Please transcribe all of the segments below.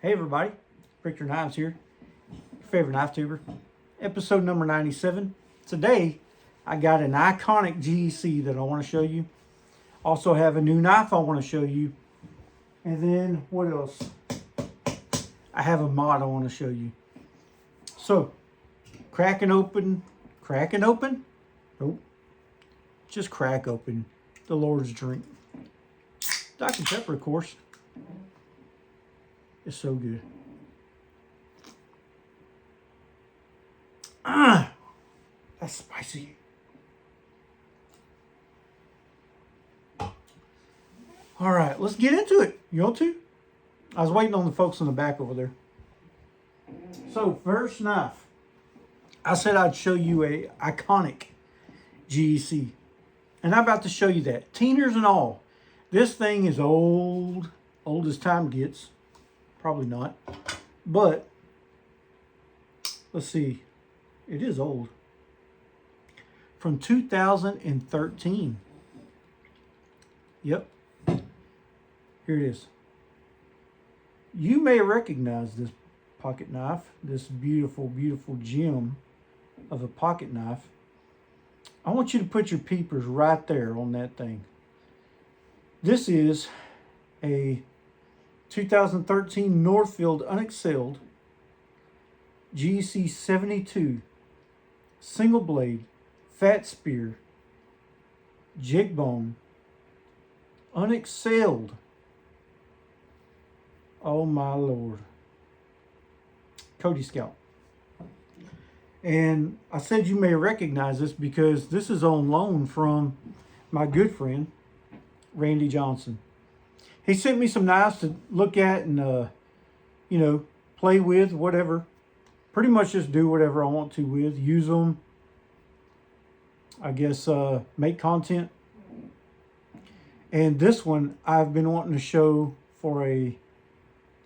Hey everybody, Richter Knives here, your favorite knife tuber. Episode number 97. Today, I got an iconic GEC that I want to show you. Also have a new knife I want to show you. And then, what else? I have a mod I want to show you. So, cracking open? Nope. Just crack open the Lord's drink. Dr. Pepper, of course. It's so good. That's spicy. All right, let's get into it. You want to? I was waiting on the folks in the back over there. So, first knife. I said I'd show you a iconic GEC. And I'm about to show you that. Teeners and all. This thing is old as time gets. Probably not. But, let's see. It is old. From 2013. Yep. Here it is. You may recognize this pocket knife. This beautiful, beautiful gem of a pocket knife. I want you to put your peepers right there on that thing. This is a 2013 Northfield Unexcelled GEC 72 single blade fat spear jig bone unexcelled. Oh my Lord. Cody Scout. And I said you may recognize this because this is on loan from my good friend Randy Johnson. He sent me some knives to look at and play with, whatever. Pretty much just do whatever I want to with. Use them. I guess make content. And this one I've been wanting to show for a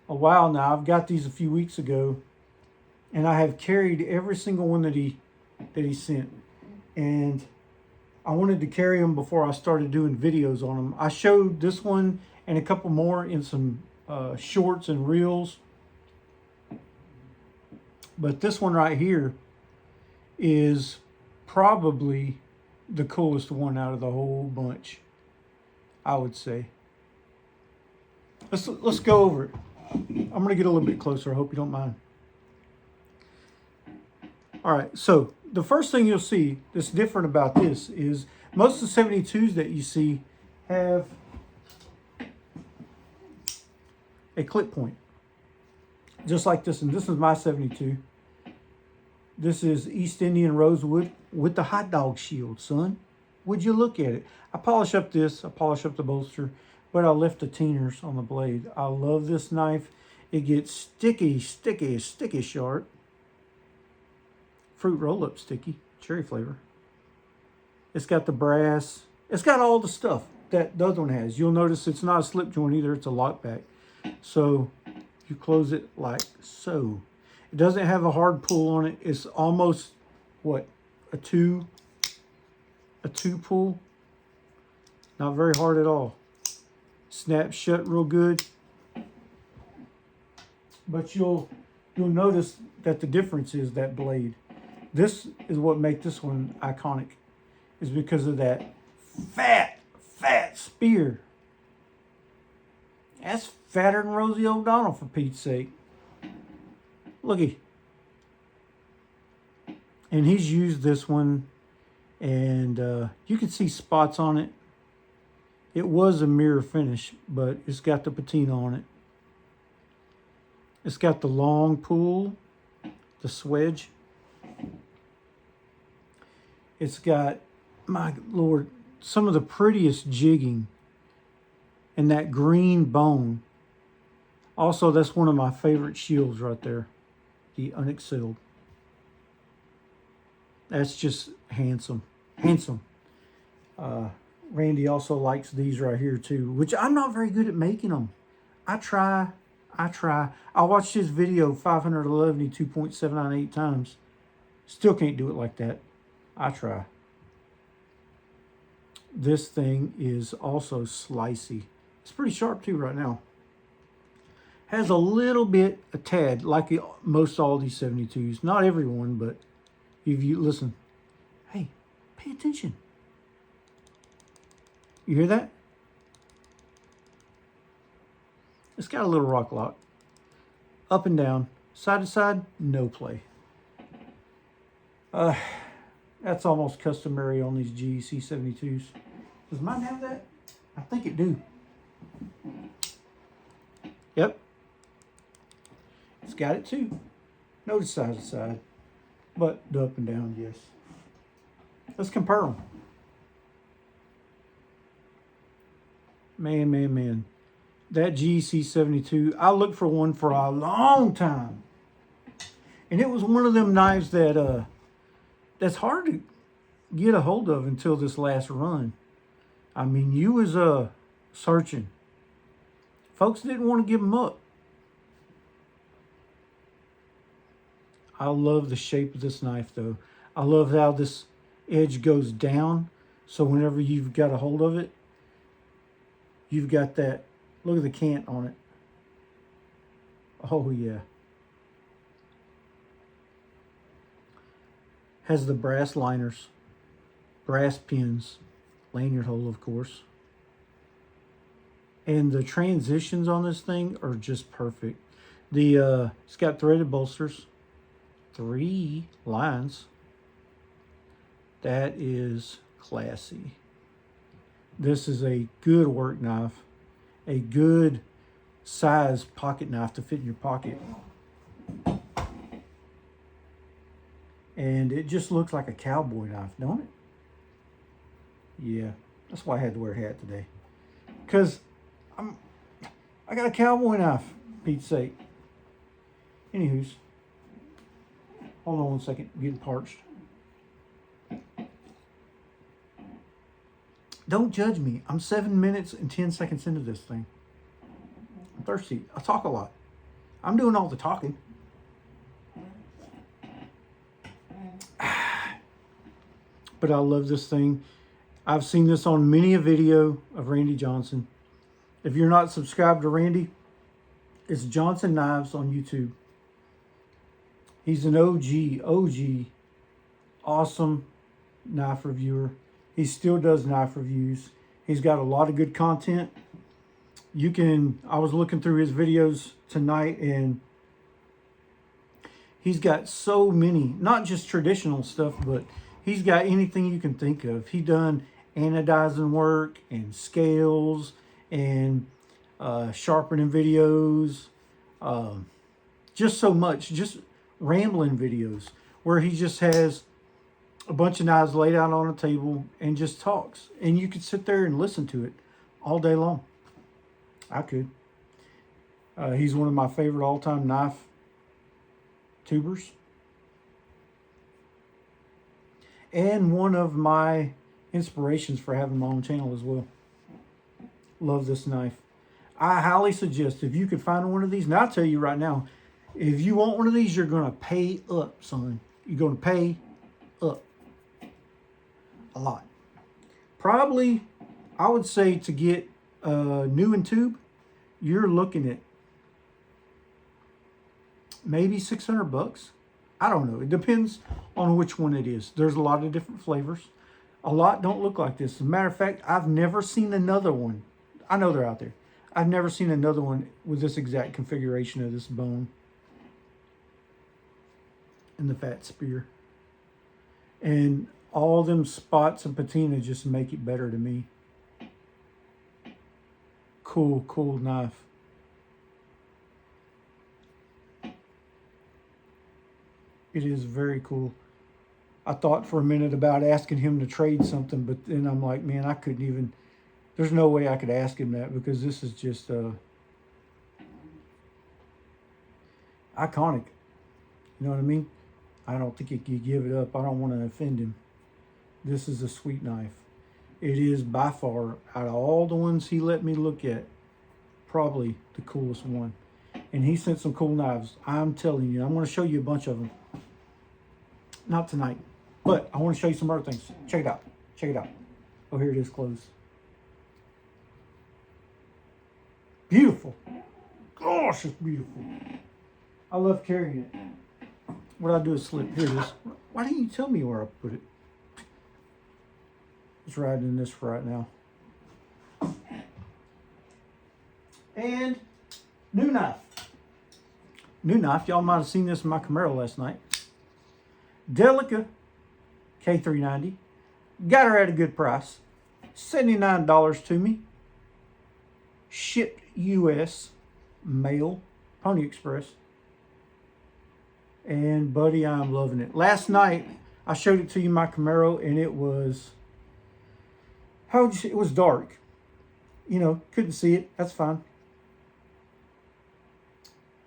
while now. I've got these a few weeks ago. And I have carried every single one that he sent. And I wanted to carry them before I started doing videos on them. I showed this one and a couple more in some shorts and reels. But this one right here is probably the coolest one out of the whole bunch, I would say. Let's go over it. I'm going to get a little bit closer. I hope you don't mind. All right, so the first thing you'll see that's different about this is most of the 72s that you see have a clip point, just like this. And this is my 72. This is East Indian rosewood with the hot dog shield, son. Would you look at it? I polish up this, I polish up the bolster, but I left the teeners on the blade. I love this knife. It gets sticky sharp. Fruit roll-up sticky, cherry flavor. It's got the brass. It's got all the stuff that the other one has. You'll notice it's not a slip joint either. It's a lockback. So you close it like so. It doesn't have a hard pull on it. It's almost, what, a two pull. Not very hard at all. Snaps shut real good. But you'll notice that the difference is that blade. This is what makes this one iconic, is because of that fat spear. That's fatter than Rosie O'Donnell, for Pete's sake. Looky. And he's used this one, and you can see spots on it. It was a mirror finish, but it's got the patina on it. It's got the long pull, the swedge. It's got, my Lord, some of the prettiest jigging and that green bone. Also, that's one of my favorite shields right there, the Unexcelled. That's just handsome. Randy also likes these right here too, which I'm not very good at making them. I try. I watched his video 511 2.798 times. Still can't do it like that. I try. This thing is also slicey. It's pretty sharp too right now. Has a little bit, a tad, like most all these 72s. Not everyone, but if you listen, hey, pay attention. You hear that? It's got a little rock lock. Up and down, side to side, no play. That's almost customary on these GEC 72s. Does mine have that? I think it do. Yep. It's got it too. Notice side to side, but the up and down, yes. Let's compare them. Man. That GEC 72, I looked for one for a long time. And it was one of them knives that that's hard to get a hold of until this last run. I mean, you was searching. Folks didn't want to give them up. I love the shape of this knife though. I love how this edge goes down. So whenever you've got a hold of it, you've got that, look at the cant on it. Oh yeah. Has the brass liners, brass pins, lanyard hole of course. And the transitions on this thing are just perfect. It's got threaded bolsters, 3 lines. That is classy. This is a good work knife, a good size pocket knife to fit in your pocket. And it just looks like a cowboy knife, don't it? Yeah, that's why I had to wear a hat today. Because I got a cowboy knife, Pete's sake. Anywho's, hold on one second, I'm getting parched. Don't judge me. I'm 7 minutes and 10 seconds into this thing. I'm thirsty. I talk a lot. I'm doing all the talking. But I love this thing. I've seen this on many a video of Randy Johnson. If you're not subscribed to Randy, it's Johnson Knives on YouTube. He's an OG, awesome knife reviewer. He still does knife reviews. He's got a lot of good content. I was looking through his videos tonight and he's got so many, not just traditional stuff, but he's got anything you can think of. He done anodizing work and scales and sharpening videos. Just so much, just rambling videos where he just has a bunch of knives laid out on a table and just talks. And you could sit there and listen to it all day long. I could. He's one of my favorite all-time knife tubers. And one of my inspirations for having my own channel as well. Love this knife. I highly suggest if you could find one of these, and I'll tell you right now, if you want one of these, you're going to pay up, son. You're going to pay up a lot. Probably, I would say to get new in tube, you're looking at maybe 600 bucks. I don't know. It depends on which one it is. There's a lot of different flavors. A lot don't look like this. As a matter of fact, I've never seen another one. I know they're out there. I've never seen another one with this exact configuration of this bone and the fat spear. And all them spots and patina just make it better to me. Cool knife. It is very cool. I thought for a minute about asking him to trade something, but then I'm like, man, I couldn't even, there's no way I could ask him that because this is just iconic. You know what I mean? I don't think he could give it up. I don't want to offend him. This is a sweet knife. It is by far, out of all the ones he let me look at, probably the coolest one. And he sent some cool knives. I'm telling you, I'm going to show you a bunch of them. Not tonight, but I want to show you some other things. Check it out. Check it out. Oh, here it is closed. Beautiful. gosh, it's beautiful. I love carrying it. What I do is slip. Here it is. Why didn't you tell me where I put it? It's riding in this for right now. And new knife. New knife. Y'all might have seen this in my Camaro last night. Delica K390. Got her at a good price. $79 to me. Shipped US. Mail. Pony Express. And buddy, I'm loving it. Last night, I showed it to you in my Camaro, and it was, how would you say, it was dark. You know, couldn't see it. That's fine.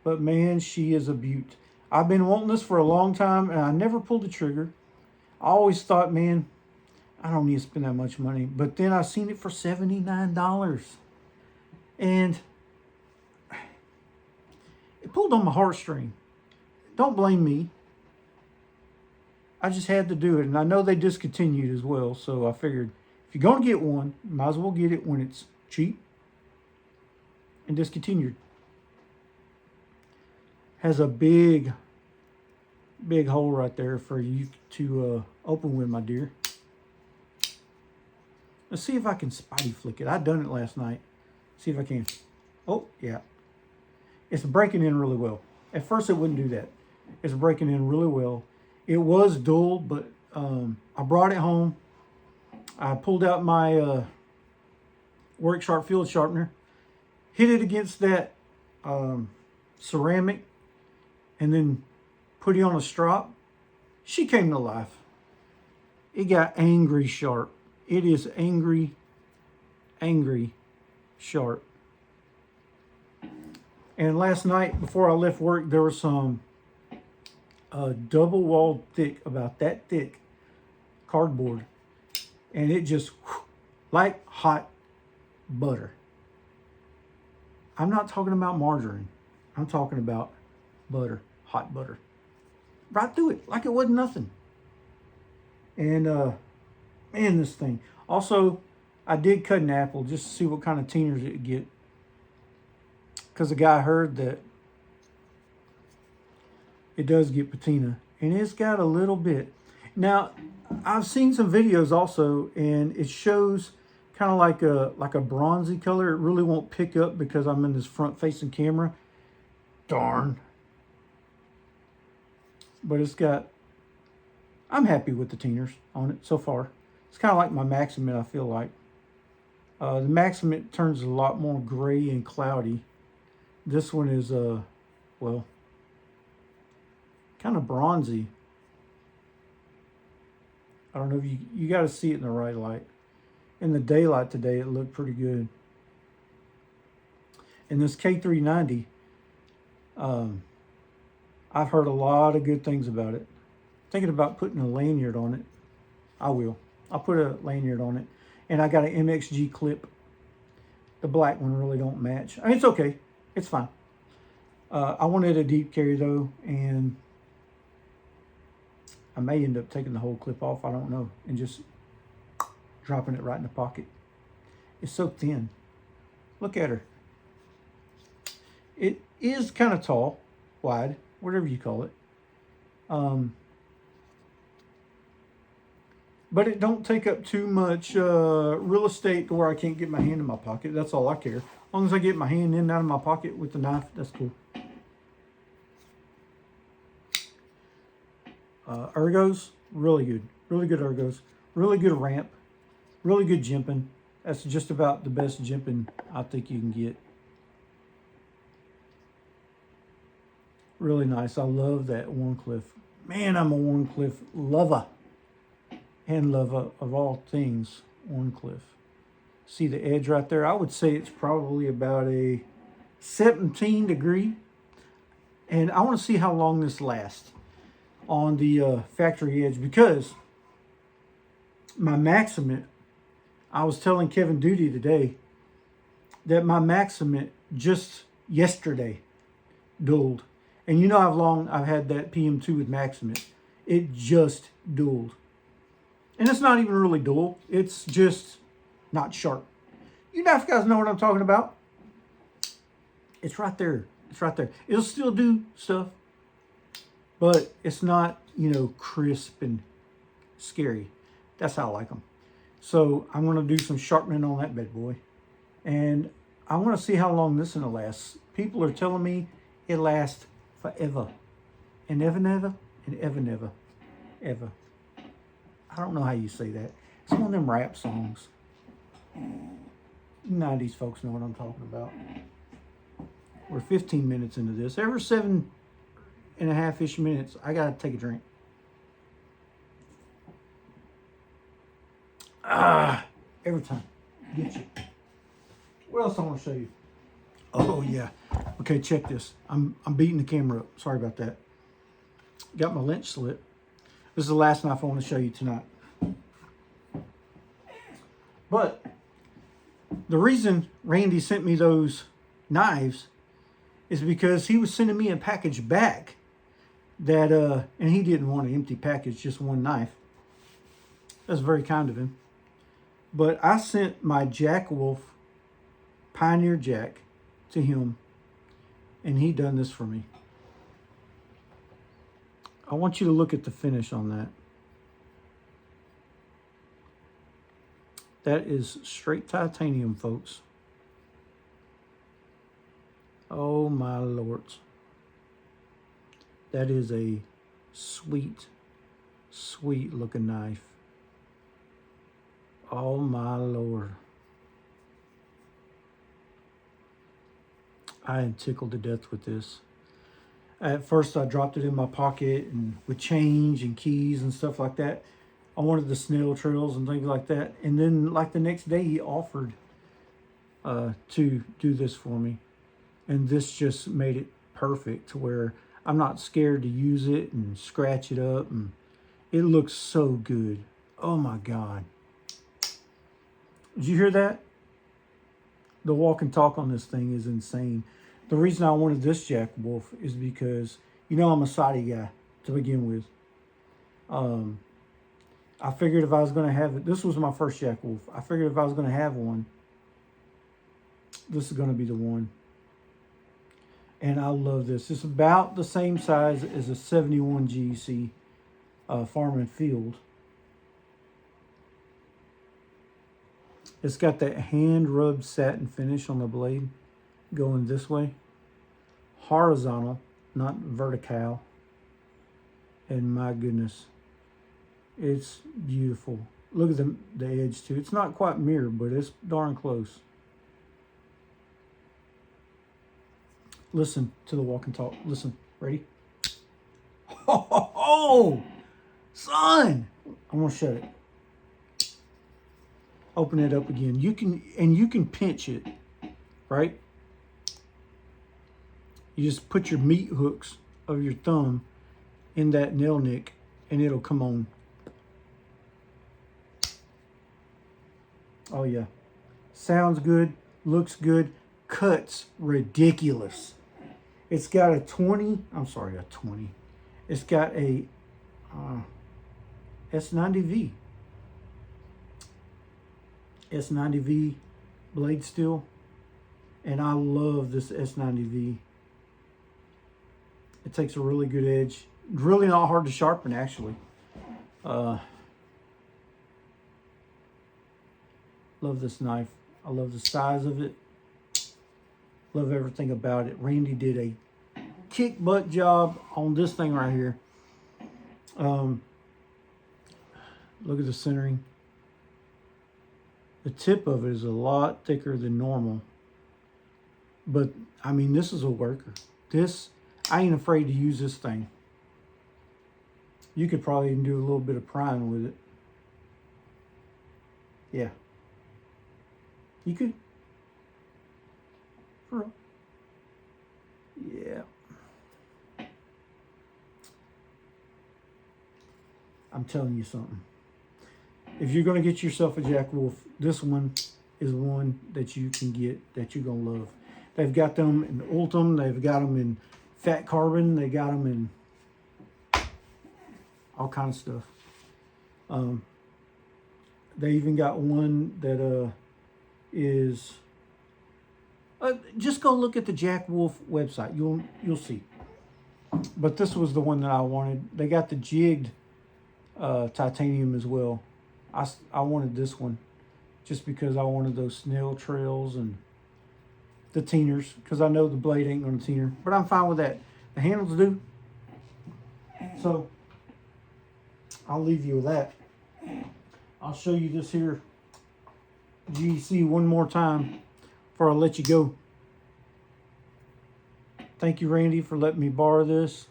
But man, she is a beaut. I've been wanting this for a long time, and I never pulled the trigger. I always thought, man, I don't need to spend that much money. But then I seen it for $79. And it pulled on my heartstring. Don't blame me. I just had to do it. And I know they discontinued as well. So I figured if you're going to get one, you might as well get it when it's cheap and discontinued. Has a big hole right there for you to open with, my dear. Let's see if I can spidey flick it. I done it last night. See if I can. Oh, yeah. It's breaking in really well. At first it wouldn't do that. It's breaking in really well. It was dull, but I brought it home. I pulled out my Work Sharp field sharpener, hit it against that ceramic, and then put it on a strop. She came to life. It got angry sharp. It is angry sharp. And last night, before I left work, there was some double-walled thick, about that thick, cardboard. And it just, like hot butter. I'm not talking about margarine. I'm talking about butter, hot butter. Right through it, like it wasn't nothing. And, man, this thing. Also, I did cut an apple just to see what kind of tieners it would get. Because the guy heard that it does get patina. And it's got a little bit. Now, I've seen some videos also, and it shows kind of like a bronzy color. It really won't pick up because I'm in this front-facing camera. Darn. But it's got, I'm happy with the tieners on it so far. It's kind of like my Maximate, I feel like. The Maximate turns a lot more gray and cloudy. This one is, well, kind of bronzy. I don't know if you got to see it in the right light. In the daylight today, it looked pretty good. And this K390, I've heard a lot of good things about it. Thinking about putting a lanyard on it. I will. I'll put a lanyard on it. And I got an MXG clip. The black one really don't match. I mean, it's okay. It's fine. I wanted a deep carry though, and I may end up taking the whole clip off. I don't know. And just dropping it right in the pocket. It's so thin. Look at her. It is kind of tall, wide, whatever you call it. But it don't take up too much real estate to where I can't get my hand in my pocket. That's all I care. As long as I get my hand in and out of my pocket with the knife, that's cool. Ergos, really good. Really good ergos. Really good ramp. Really good jimping. That's just about the best jimping I think you can get. Really nice. I love that Warncliffe. Man, I'm a Warncliffe lover. And lover of all things, Warncliffe. See the edge right there? I would say it's probably about a 17 degree. And I want to see how long this lasts on the factory edge, because my Maximate, I was telling Kevin Duty today that my Maximate just yesterday dueled. And you know how long I've had that PM2 with Maximate. It just dueled. And it's not even really dull. It's just not sharp. You knife guys know what I'm talking about. It's right there. It's right there. It'll still do stuff, but it's not, you know, crisp and scary. That's how I like them. So I'm going to do some sharpening on that bad boy. And I want to see how long this one lasts. People are telling me it lasts forever. And ever, never, and ever, never, ever. I don't know how you say that. It's one of them rap songs. 90s folks know what I'm talking about. We're 15 minutes into this. Every 7.5-ish minutes, I got to take a drink. Every time. Get you. What else I want to show you? Oh, yeah. Okay, check this. I'm beating the camera up. Sorry about that. Got my lynch slit. This is the last knife I want to show you tonight. But the reason Randy sent me those knives is because he was sending me a package back that, and he didn't want an empty package, just one knife. That's very kind of him. But I sent my Jack Wolf Pioneer Jack to him, and he done this for me. I want you to look at the finish on that. That is straight titanium, folks. Oh my lords. That is a sweet, sweet looking knife. Oh my Lord. I am tickled to death with this. At first I dropped it in my pocket and with change and keys and stuff like that. I wanted the snail trails and things like that. And then like the next day he offered to do this for me. And this just made it perfect to where I'm not scared to use it and scratch it up. And it looks so good. Oh my God. Did you hear that? The walk and talk on this thing is insane. The reason I wanted this Jack Wolf is because, you know, I'm a sighty guy to begin with. I figured if I was going to have it, this was my first Jack Wolf. I figured if I was going to have one, this is going to be the one. And I love this. It's about the same size as a 71 GEC Farm and Field. It's got that hand-rubbed satin finish on the blade going this way. Horizontal, not vertical. And my goodness, it's beautiful. Look at the edge too. It's not quite mirrored, but it's darn close. Listen to the walk and talk. Listen, ready? Oh, son! I'm gonna shut it. Open it up again. You can pinch it, right? You just put your meat hooks of your thumb in that nail nick and it'll come on. Oh yeah. Sounds good, looks good, cuts ridiculous. It's got a 20, it's got a S90V. S90V blade steel, and I love this S90V. It takes a really good edge. Really not hard to sharpen, actually. Love this knife. I love the size of it. Love everything about it. Randy did a kick butt job on this thing right here. Look at the centering. The tip of it is a lot thicker than normal. But, I mean, this is a worker. I ain't afraid to use this thing. You could probably even do a little bit of prying with it. Yeah. You could. For real. Yeah. I'm telling you something. If you're going to get yourself a Jack Wolf, this one is one that you can get that you're going to love. They've got them in Ultim. They've got them in Fat Carbon. They got them in all kinds of stuff. They even got one that is Just go look at the Jack Wolf website. You'll see. But this was the one that I wanted. They got the jigged titanium as well. I wanted this one just because I wanted those snail trails and the teeners, because I know the blade ain't going to teener. But I'm fine with that. The handles do. So I'll leave you with that. I'll show you this here GEC one more time before I let you go. Thank you, Randy, for letting me borrow this.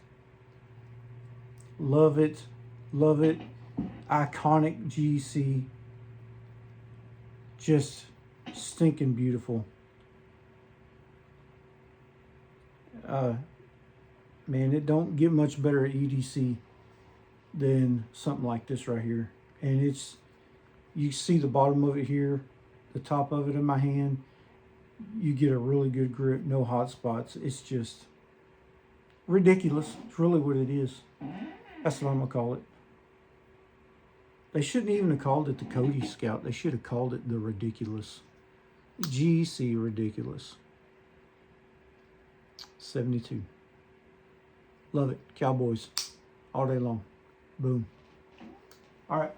Love it. Love it. Iconic GEC. Just stinking beautiful. Man, it don't get much better at EDC than something like this right here. And it's, you see the bottom of it here, the top of it in my hand. You get a really good grip, no hot spots. It's just ridiculous. It's really what it is. That's what I'm gonna call it. They shouldn't even have called it the Cody Scout. They should have called it the Ridiculous. GEC Ridiculous. 72. Love it. Cowboys. All day long. Boom. All right.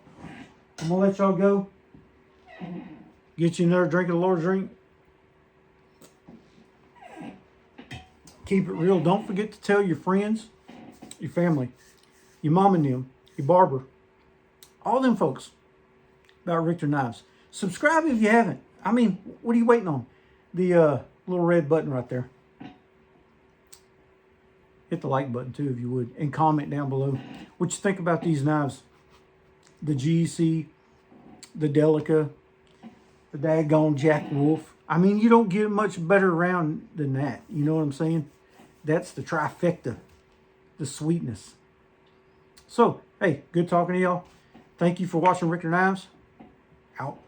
I'm going to let y'all go. Get you another drink of the Lord's drink. Keep it real. Don't forget to tell your friends, your family, your mom and them, your barber, all them folks about Richter knives. Subscribe if you haven't. I mean, what are you waiting on? The little red button right there. Hit the like button too if you would. And comment down below what you think about these knives. The GEC, the Delica, the daggone Jack Wolf. I mean, you don't get much better round than that. You know what I'm saying? That's the trifecta. The sweetness. So, hey, good talking to y'all. Thank you for watching Richter Knives. Out.